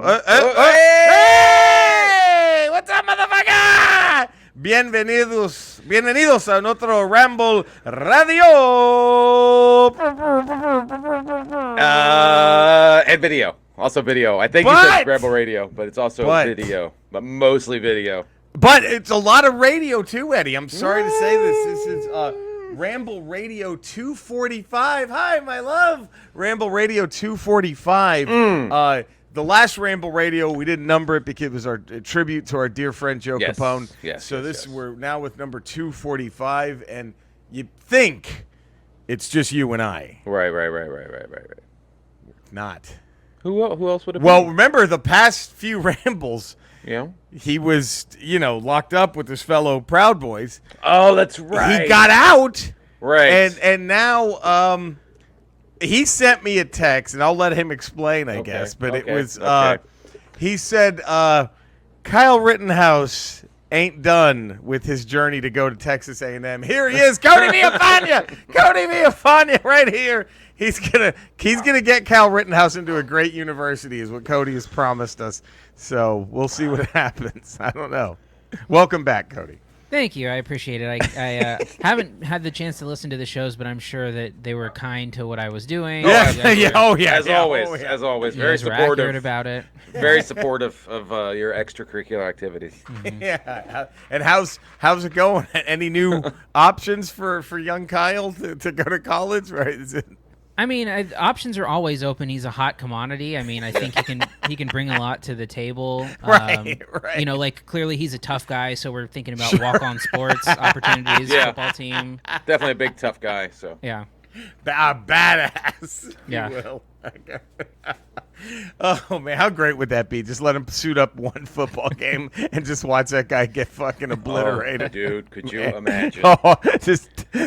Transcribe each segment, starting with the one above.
Hey! What's up, motherfucker? Bienvenidos a nuestro Ramble Radio. And video. Also video. I think you said Ramble Radio, but it's also video. But mostly video. But it's a lot of radio too, Eddie. I'm sorry to say this. This is Ramble Radio 245. Hi, my love. Ramble Radio 245. The last Ramble Radio, we didn't number it because it was our tribute to our dear friend Joe Capone. We're now with number 245, and you think it's just you and I. Right. Not. Who else would have been? Well, remember the past few Rambles. Yeah. He was, locked up with his fellow Proud Boys. Oh, that's right. He got out. Right. And now he sent me a text, and I'll let him explain, I guess. But it was he said Kyle Rittenhouse ain't done with his journey to go to Texas A&M. Here he is, Cody Villafana right here. He's gonna get Kyle Rittenhouse into a great university, is what Cody has promised us. So we'll see what happens. I don't know. Welcome back, Cody. Thank you. I appreciate it. I haven't had the chance to listen to the shows, but I'm sure that they were kind to what I was doing. As always. Very supportive about it. Very supportive of your extracurricular activities. Mm-hmm. Yeah. And how's it going? Any new options for young Kyle to go to college? Right? Is it? I mean, options are always open. He's a hot commodity. I mean, I think he can bring a lot to the table. Right. Clearly he's a tough guy, so we're thinking about walk-on sports opportunities, football team. Definitely a big tough guy. So yeah, badass. Yeah. You will. Oh man, how great would that be? Just let him suit up one football game and just watch that guy get fucking obliterated. Oh, dude, could you imagine?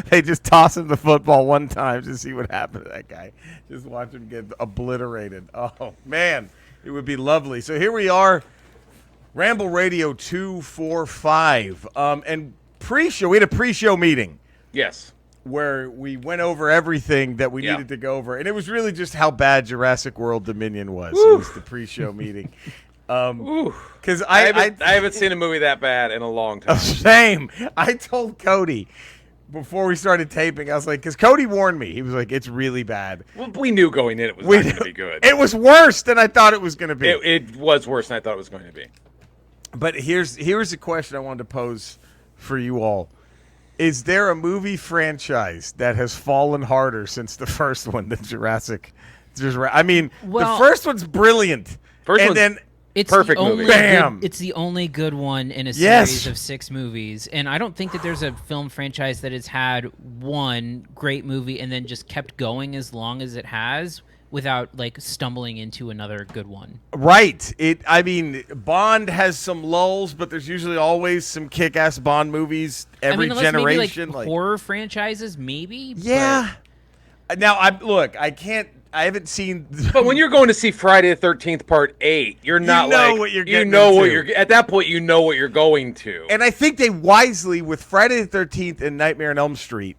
They just toss him the football one time to see what happened to that guy. Just watch him get obliterated. Oh man, it would be lovely. So here we are, Ramble Radio 245, and pre-show. We had a pre-show meeting. Yes. Where we went over everything that we needed to go over. And it was really just how bad Jurassic World Dominion was. Woo. It was the pre-show meeting. Because I haven't seen a movie that bad in a long time. Same. I told Cody before we started taping, I was like, because Cody warned me. He was like, it's really bad. Well, we knew going in it was not going to be good. It was worse than I thought it was going to be. It was worse than I thought it was going to be. But here's a question I wanted to pose for you all. Is there a movie franchise that has fallen harder since the first one than Jurassic? I mean, the first one's brilliant. It's perfect movie. Bam! It's the only good one in a series of 6 movies. And I don't think that there's a film franchise that has had one great movie and then just kept going as long as it has without stumbling into another good one. Right. Bond has some lulls, but there's usually always some kick-ass Bond movies every generation. Maybe horror franchises, maybe. Yeah. But... Now, I haven't seen. But when you're going to see Friday the 13th Part 8, you're not what you're getting at that point. You know what you're going to. And I think they wisely, with Friday the 13th and Nightmare on Elm Street,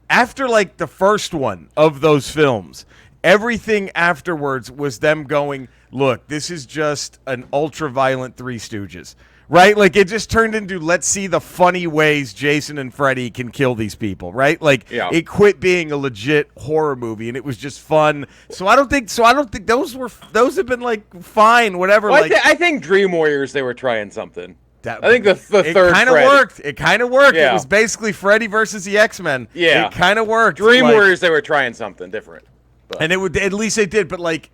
after the first one of those films. Everything afterwards was them going, look, this is just an ultra-violent Three Stooges, right? It just turned into, let's see the funny ways Jason and Freddy can kill these people, right? It quit being a legit horror movie, and it was just fun. So I don't think those have been fine, whatever. Well, I think Dream Warriors, they were trying something. I think the third kind of worked. It kind of worked. Yeah. It was basically Freddy versus the X-Men. Yeah. It kind of worked. Dream Warriors, they were trying something different. But. And at least they did, but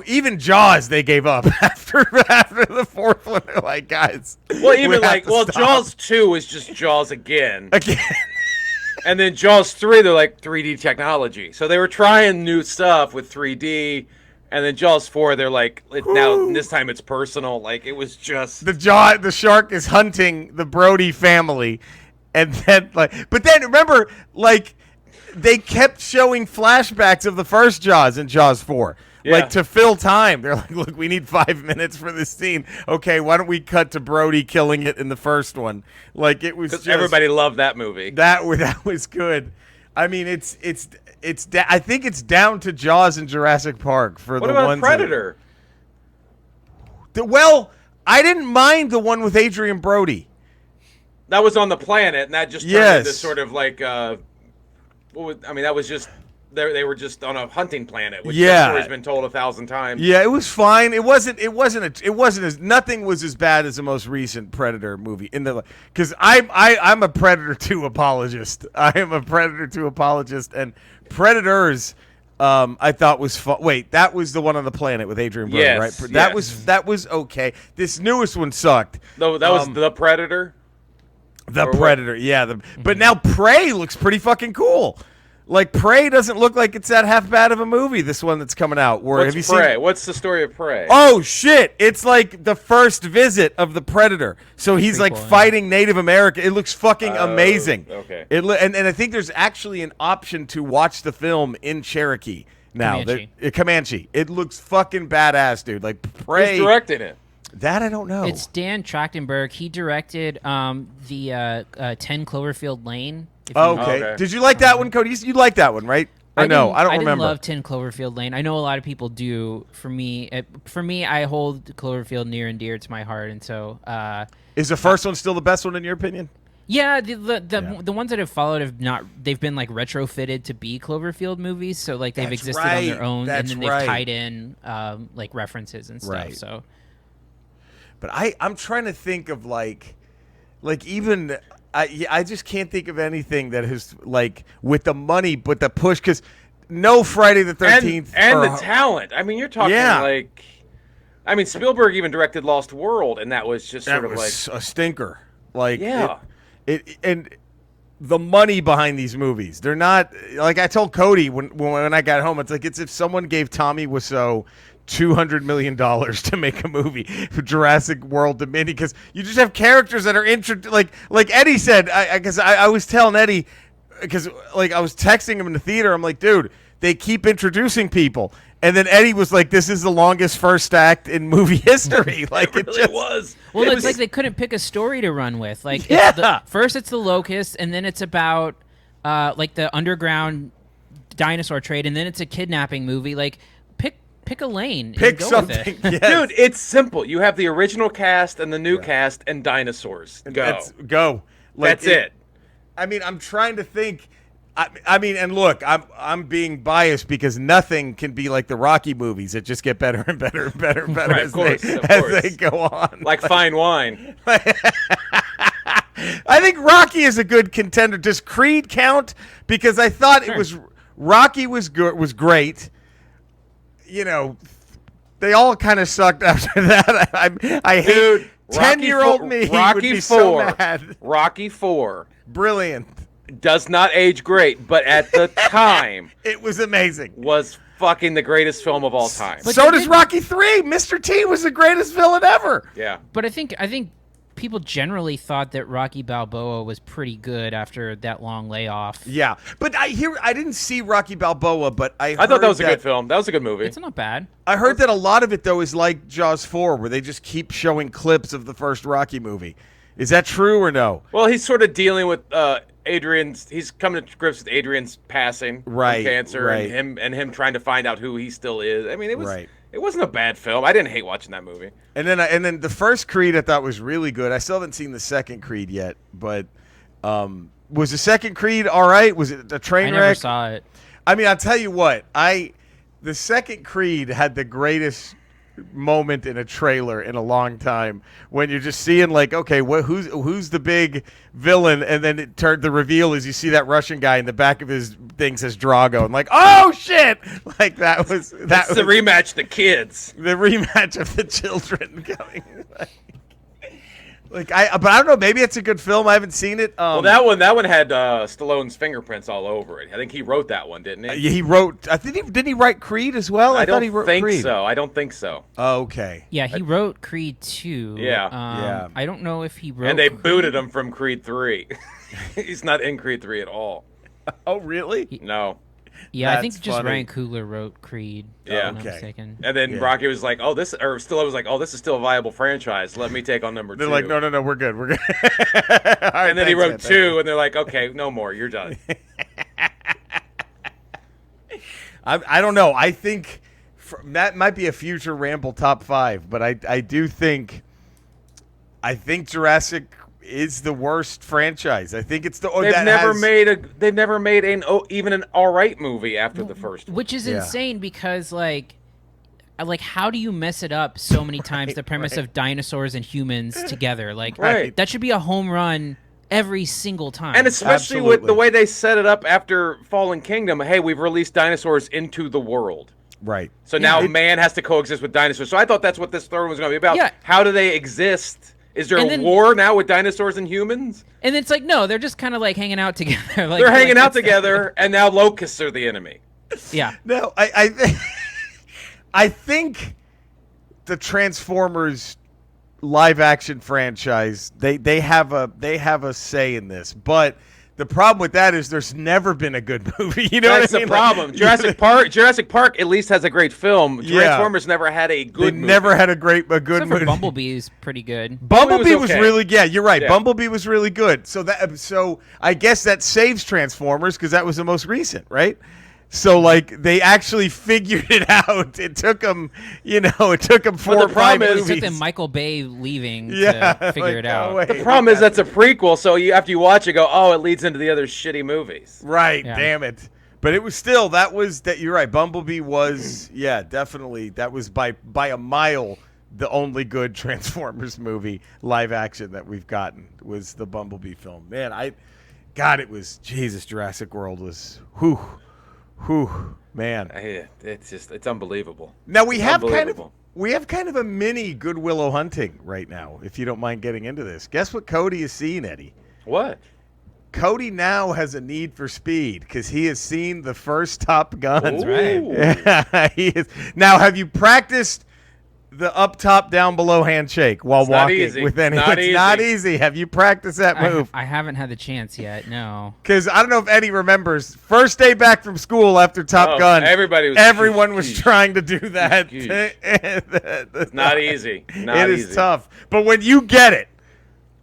even Jaws they gave up after the fourth one. They're like, guys. Well, Jaws 2 is just Jaws again. And then Jaws 3, they're 3D technology. So they were trying new stuff with 3D, and then Jaws 4, they're now this time it's personal. It was just the shark is hunting the Brody family, and then but then remember they kept showing flashbacks of the first Jaws in Jaws 4. To fill time. They're like, look, we need 5 minutes for this scene. Okay, why don't we cut to Brody killing it in the first one? It was just... Everybody loved that movie. That was good. I mean, I think it's down to Jaws and Jurassic Park for the ones. What about Predator? Well, I didn't mind the one with Adrian Brody. That was on the planet, and that just turned into sort of like, that was just they were just on a hunting planet, which the story's been told 1,000 times. Yeah, it was fine. It wasn't as nothing was as bad as the most recent Predator movie because I'm a Predator 2 apologist. I am a Predator 2 apologist, and Predators. I thought was fun. Wait, that was the one on the planet with Adrian Brody, right? That was okay. This newest one sucked. No, that was the Predator. The Predator, yeah. But now Prey looks pretty fucking cool. Like Prey doesn't look like it's that half bad of a movie. This one that's coming out. Have you seen? What's the story of Prey? Oh shit! It's like the first visit of the Predator. So he's like fighting Native America. It looks fucking amazing. Okay. And I think there's actually an option to watch the film in Cherokee now. Comanche. It looks fucking badass, dude. Like Prey. Who's directing it? That I don't know. It's Dan Trachtenberg. He directed the 10 Cloverfield Lane. Okay. Did you like that one, Cody? You like that one, right? I don't remember. I didn't love 10 Cloverfield Lane. I know a lot of people do. For me, I hold Cloverfield near and dear to my heart, and so. Is the first one still the best one in your opinion? Yeah, the ones that have followed they've been like retrofitted to be Cloverfield movies, so like they've existed on their own, and then they've tied in like references and stuff. Right. So. But I'm trying to think of like even. I just can't think of anything that has like with the money, but the push because no Friday the 13th and the talent. I mean, you're talking like, I mean, Spielberg even directed Lost World, and that was just sort of like a stinker. Like it and the money behind these movies, they're not like I told Cody when I got home. It's like it's if someone gave Tommy Wiseau $200 million to make a movie for Jurassic World Dominion because you just have characters that are like Eddie said. I was telling Eddie because like I was texting him in the theater. I'm like, dude, they keep introducing people, and then Eddie was like, "This is the longest first act in movie history." Like it really was. Well, it's like they couldn't pick a story to run with. Like first it's the locust, and then it's about like the underground dinosaur trade, and then it's a kidnapping movie. Like pick a lane. Pick and go something, with it. Yes. Dude. It's simple. You have the original cast and the new cast and dinosaurs. Go. Like, That's it. I mean, I'm trying to think. I mean, and look, I'm being biased because nothing can be like the Rocky movies. It just get better and better and better and better right, as they go on. Like fine wine. I think Rocky is a good contender. Does Creed count? Because I thought it was Rocky was great. You know, they all kind of sucked after that. I hate 10-year-old me. Rocky would be 4. So mad. Rocky 4. Brilliant. Does not age great, but at the time, it was amazing. Was fucking the greatest film of all time. But so does Rocky 3. Mr. T was the greatest villain ever. Yeah. But I think people generally thought that Rocky Balboa was pretty good after that long layoff. Yeah, but I didn't see Rocky Balboa, but I thought that was a good film. That was a good movie. It's not bad. I heard that a lot of it though is like Jaws 4, where they just keep showing clips of the first Rocky movie. Is that true or no? Well, he's sort of dealing with he's coming to grips with Adrian's passing from cancer, and him trying to find out who he still is. I mean, it wasn't a bad film. I didn't hate watching that movie. And then the first Creed I thought was really good. I still haven't seen the second Creed yet, but was the second Creed all right? Was it a train wreck? I never saw it. I mean, I'll tell you what. The second Creed had the greatest moment in a trailer in a long time when you're just seeing like, okay, who's the big villain, and then the reveal is you see that Russian guy in the back of his thing says Drago, and like, oh shit, like that was the rematch. The kids, the rematch of the children coming. But I don't know. Maybe it's a good film. I haven't seen it. Well, that one had Stallone's fingerprints all over it. I think he wrote that one, didn't he? He wrote. I think didn't he write Creed as well? I thought he wrote Creed. So. I don't think so. Oh, okay. Yeah, he wrote Creed 2. Yeah. I don't know if he wrote. And they booted him from Creed 3. He's not in Creed 3 at all. Oh, really? No. Yeah, That's I think just funny. Ryan Coogler wrote Creed. Yeah, if I'm not mistaken. And then Rocky was like, Stallone was like, "Oh, this is still a viable franchise. Let me take on number 2." They're like, "No, we're good, we're good." And then he wrote 2, and they're like, "Okay, no more. You're done." I don't know. I think that might be a future Ramble top 5, but I do think Jurassic is the worst franchise. I think it's the they've never made even an all right movie after the first one. Which is insane because like how do you mess it up so many times? The premise of dinosaurs and humans together, like that should be a home run every single time. And especially with the way they set it up after Fallen Kingdom. Hey, we've released dinosaurs into the world. Right. So now man has to coexist with dinosaurs. So I thought that's what this third one was going to be about. Yeah. How do they exist? Is there a war now with dinosaurs and humans? And it's like, no, they're just kind of like hanging out together. They're hanging out together, and now locusts are the enemy. Yeah. No, I think the Transformers live action franchise, they have a say in this, but the problem with that is there's never been a good movie. You know That's what I mean? the problem. Like, Jurassic Park at least has a great film. Transformers never had a good movie. Never had a good Except movie. for Bumblebee is pretty good. Bumblebee was really you're right. Yeah. Bumblebee was really good. So I guess that saves Transformers because that was the most recent, right? So like they actually figured it out. It took them, 4 or 5 movies. It took them Michael Bay leaving to figure it out. The problem is that's a prequel, so after you watch it, go, oh, it leads into the other shitty movies. Right? Yeah. Damn it! But it was still you're right. Bumblebee was definitely that was by a mile the only good Transformers movie live action that we've gotten was the Bumblebee film. Man, it was Jurassic World was whew, man. It's unbelievable. Now we have kind of a mini Good Willow Hunting right now, if you don't mind getting into this. Guess what Cody is seeing, Eddie? What? Cody now has a need for speed because he has seen the first Top Gun. That's right. Yeah, he is. Now, have you practiced the up top down below handshake while walking with any? It's not easy. Have you practiced that move? I haven't had the chance yet. No. Because I don't know if Eddie remembers first day back from school after Top Gun. Everyone was trying to do that. It's not easy. It is tough. But when you get it,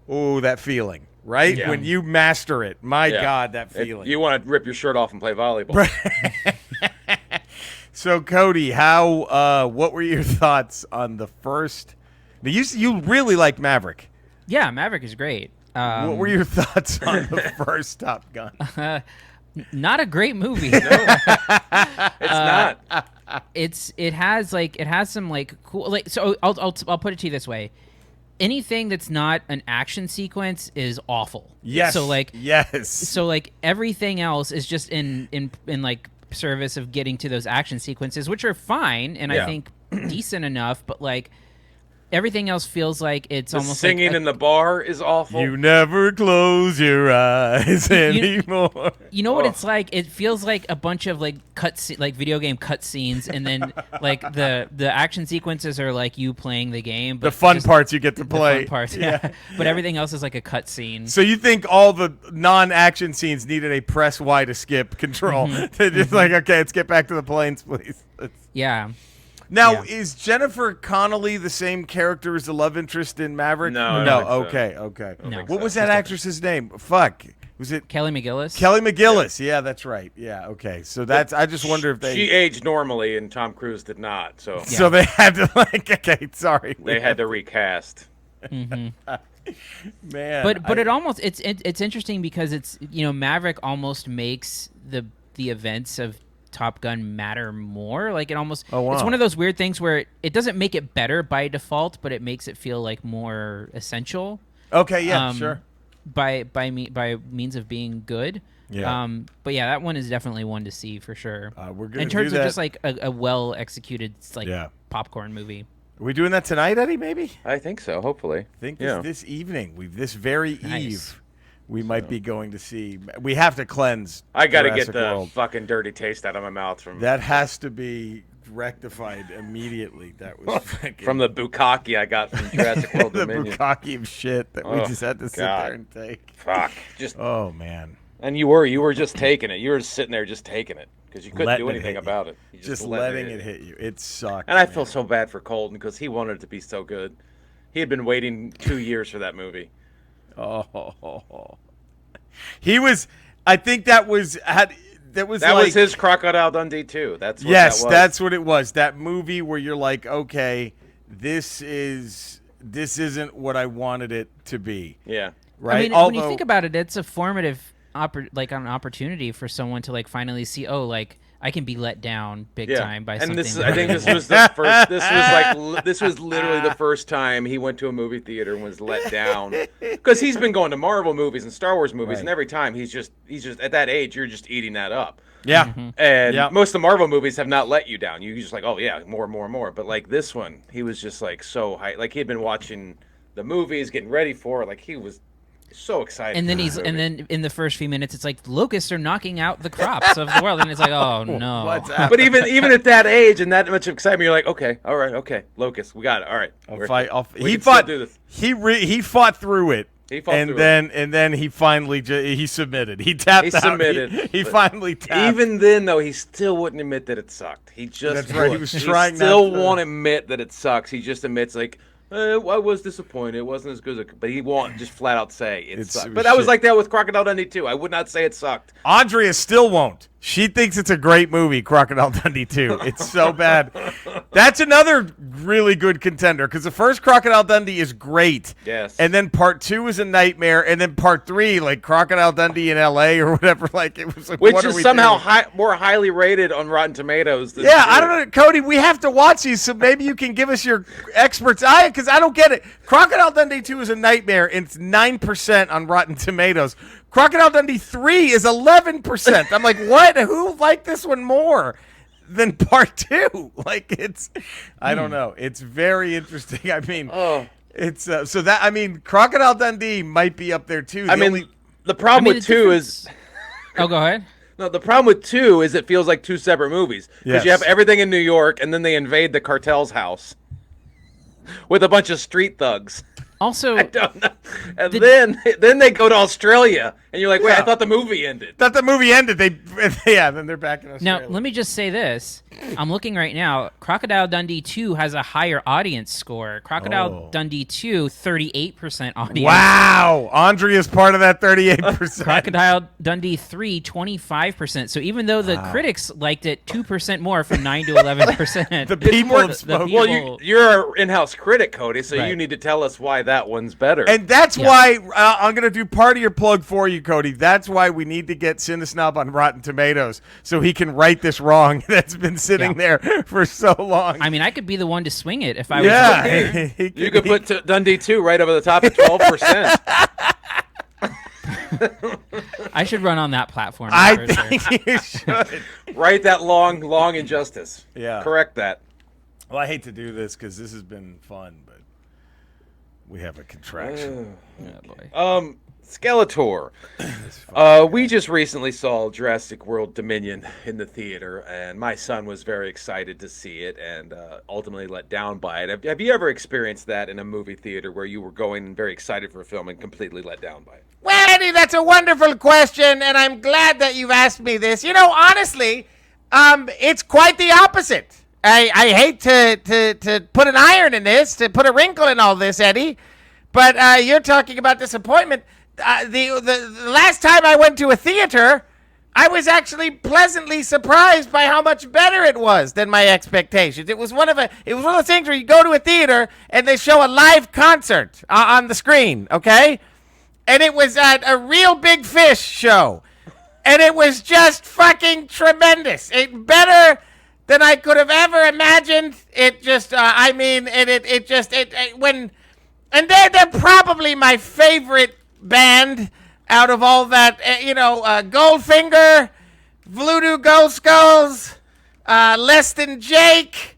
that feeling. Right? Yeah. When you master it. My God, that feeling. You want to rip your shirt off and play volleyball. So, Cody, what were your thoughts on the first? Now, you really liked Maverick. Yeah, Maverick is great. What were your thoughts on the first Top Gun? Not a great movie. No, it's not. It has some cool so I'll put it to you this way. Anything that's not an action sequence is awful. Yes. So yes. So everything else is just in service of getting to those action sequences, which are fine and I think decent enough, but everything else feels like it's almost singing in the bar is awful. You never close your eyes anymore. You know what it's like? It feels like a bunch of video game cutscenes, and then the action sequences are you playing the game. But the fun parts you get to play. The fun parts, yeah. But everything else is like a cutscene. So you think all the non-action scenes needed a press Y to skip control? They're just okay, let's get back to the planes, please. Yeah. Now, is Jennifer Connelly the same character as the love interest in Maverick? No. Okay. No. What was that actress's name? Fuck. Was it Kelly McGillis? Kelly McGillis. Yeah, that's right. Yeah, okay. So that's I just wonder if she aged normally and Tom Cruise did not. So they had to okay, sorry. They had to recast. Mm-hmm. Man. But it almost it's interesting because it's Maverick almost makes the events of Top Gun matter more. It almost it's one of those weird things where it doesn't make it better by default, but it makes it feel more essential. Okay, yeah, sure. By means of being good. Yeah. But yeah, that one is definitely one to see for sure. We're gonna in terms do that. of just a well executed popcorn movie. Are we doing that tonight, Eddie? Maybe. I think so. Hopefully. I think this evening. This very eve. We might be going to see. We have to cleanse. I got to get the World. Fucking dirty taste out of my mouth from that. Has to be rectified immediately. That was from the bukkake I got from Jurassic World Dominion. The bukkake of shit that we just had to sit there and take. Fuck. Oh man. And you were just taking it. You were just sitting there just taking it because you couldn't do anything about it. You just letting it hit you. It sucked. And I feel so bad for Colton because he wanted it to be so good. He had been waiting 2 years for that movie. Oh, he was. I think that was that was that like, was his Crocodile Dundee too. That's what yes, that was. that's what it was. That movie where you're like, okay, this isn't what I wanted it to be. Yeah. Right. I mean, Although, when you think about it, it's a formative, an opportunity for someone to like finally see, oh, like I can be let down big time by something. And I think this was the first. This was literally the first time he went to a movie theater and was let down, because he's been going to Marvel movies and Star Wars movies, Right. and every time he's just at that age, you're just eating that up. yeah. Mm-hmm. And most of the Marvel movies have not let you down. You're just like, oh yeah, more. But like this one, he was just like so high. Like he'd been watching the movies, getting ready for it. Like he was so excited. And then then in the first few minutes, it's like locusts are knocking out the crops of the world, and it's like, oh no. What's But even at that age and that much excitement, you're like, okay, all right, okay, locust, we got it. All right, He fought through it. And then he finally he submitted. He tapped out. He finally tapped. Even then, though, he still wouldn't admit that it sucked. He just That's right. He was trying. Still won't admit that it sucks. He just admits like, I was disappointed. It wasn't as good as it could. But he won't just flat out say it sucked. But I was like that with Crocodile Dundee too. I would not say it sucked. Andrea still won't. She thinks it's a great movie, Crocodile Dundee 2. It's so bad. That's another really good contender, because the first Crocodile Dundee is great. Yes. And then part 2 is a nightmare, and then part 3, like Crocodile Dundee in L.A. or whatever, like it was like, which what is are we somehow doing? more highly rated on Rotten Tomatoes. Than I don't know, Cody. We have to watch these, so maybe you can give us your expert's eye, because I don't get it. Crocodile Dundee 2 is a nightmare, and it's 9% on Rotten Tomatoes. Crocodile Dundee 3 is 11%. I'm like, what? Who liked this one more than part 2? Like, I don't know. It's very interesting. I mean, it's so that, I mean, Crocodile Dundee might be up there too. The problem with 2 is. Oh, go ahead. No, the problem with 2 is it feels like 2 separate movies. Because you have everything in New York, and then they invade the cartel's house with a bunch of street thugs. Also, I don't know. And then they go to Australia, and you're like, wait, I thought the movie ended. Then they're back in Australia. Now, let me just say this. I'm looking right now. Crocodile Dundee 2 has a higher audience score. Crocodile Dundee 2, 38% audience. Wow. Andrea's part of that 38%. Crocodile Dundee 3, 25%. So even though the critics liked it 2% more from 9 to 11%. The people have spoken. Well, you're our in-house critic, Cody, so you need to tell us why that one's better. And that's why I'm going to do part of your plug for you, Cody. That's why we need to get Cinesnob on Rotten Tomatoes so he can right this wrong that's been sitting there for so long. I mean, I could be the one to swing it if I was. You could put Dundee 2 right over the top at 12%. I should run on that platform. I think you should. Write that long injustice. Yeah. Correct that. Well, I hate to do this because this has been fun, but we have a contraction. Oh, boy. Skeletor. We just recently saw Jurassic World Dominion in the theater, and my son was very excited to see it and ultimately let down by it. Have you ever experienced that in a movie theater where you were going very excited for a film and completely let down by it? Well, Eddie, that's a wonderful question, and I'm glad that you've asked me this. You know, honestly, it's quite the opposite. I hate to put an iron in this, to put a wrinkle in all this, Eddie, but you're talking about disappointment. The last time I went to a theater, I was actually pleasantly surprised by how much better it was than my expectations. It was one of the things where you go to a theater and they show a live concert on the screen, okay? And it was a Real Big Fish show, and it was just fucking tremendous. Better than I could have ever imagined. It just, and they're probably my favorite band out of all that, Goldfinger, Voodoo Ghost Skulls, Less Than Jake,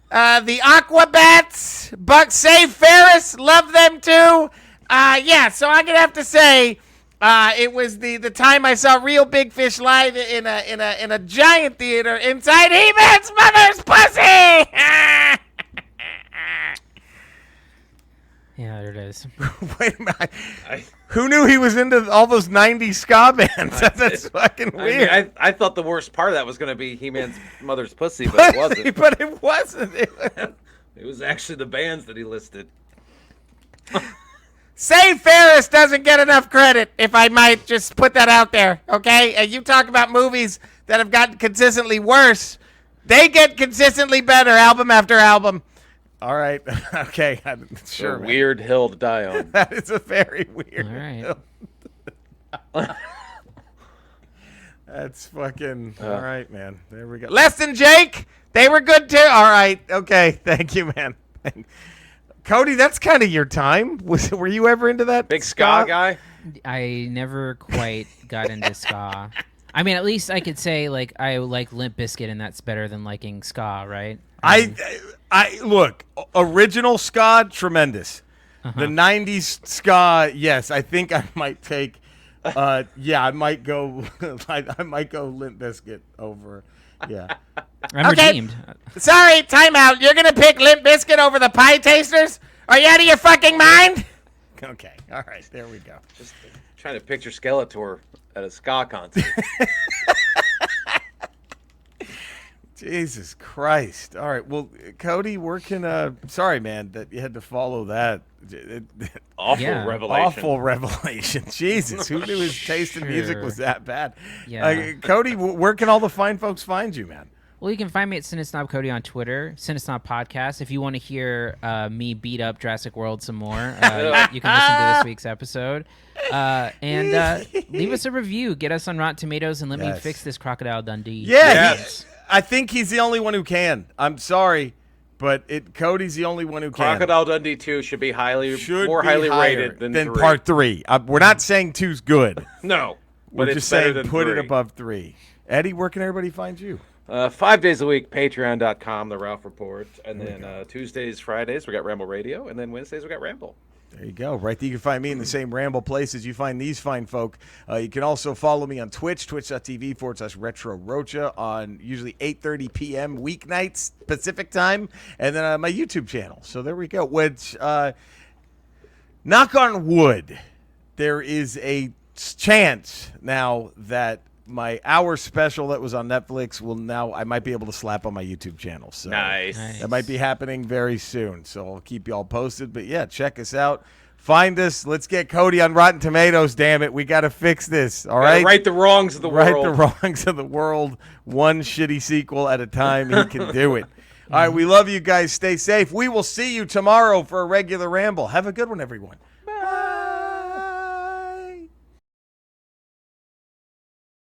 the Aquabats, Buck Save Ferris, love them too. So I'm gonna have to say, it was the time I saw Real Big Fish live in a giant theater inside He-Man's mother's pussy. Yeah, there it is. Wait a minute. Who knew he was into all those 90s ska bands? That's fucking weird. I mean, I thought the worst part of that was going to be He-Man's mother's pussy, but it wasn't. But it wasn't. It was actually the bands that he listed. Save Ferris doesn't get enough credit, if I might just put that out there, okay? You talk about movies that have gotten consistently worse. They get consistently better album after album. All right. Okay. Sure. A weird hill to die on. That is a very weird. All right. That's fucking all right, man. There we go. Less Than Jake, they were good too. All right. Okay. Thank you, man. Cody, that's kind of your time. Were you ever into that Big ska guy? I never quite got into ska. I mean, at least I could say like I like Limp Bizkit, and that's better than liking ska, right? I look, original ska, tremendous. The 90s ska, yes, I think I might take I might go I might go Limp Bizkit over. Yeah. I'm redeemed. Sorry, timeout. You're going to pick Limp Bizkit over the Pie Tasters? Are you out of your fucking mind? Okay. All right. There we go. Just trying to picture Skeletor at a ska concert. Jesus Christ. All right. Well, Cody, where can sorry, man, that you had to follow that. Awful revelation. Awful revelation. Jesus, who knew his taste in music was that bad? Yeah. Cody, where can all the fine folks find you, man? Well, you can find me at Cinesnob Cody on Twitter, Cinesnob Podcast. If you want to hear me beat up Jurassic World some more, you can listen to this week's episode. And leave us a review. Get us on Rotten Tomatoes and let me fix this Crocodile Dundee. Yeah, I think he's the only one who can. I'm sorry, but Cody's the only one who can. Crocodile Dundee 2 should be more highly rated than 3. Part 3. We're not saying 2's good. No, we're but just it's better saying than put 3. it above 3. Eddie, where can everybody find you? 5 days a week, patreon.com, The Ralph Report. And then Tuesdays, Fridays, we got Ramble Radio. And then Wednesdays, we got Ramble. There you go. Right there, you can find me in the same Ramble places you find these fine folk. You can also follow me on Twitch, twitch.tv/Retro Rocha on usually 8:30 p.m. weeknights Pacific time, and then on my YouTube channel. So there we go. Which, knock on wood, there is a chance now that my hour special that was on Netflix I might be able to slap on my YouTube channel. So nice. That might be happening very soon. So I'll keep you all posted. But yeah, check us out. Find us. Let's get Cody on Rotten Tomatoes, damn it. We got to fix this. All right? Right the wrongs of the world. Right the wrongs of the world. One shitty sequel at a time. He can do it. All right, we love you guys. Stay safe. We will see you tomorrow for a regular Ramble. Have a good one, everyone.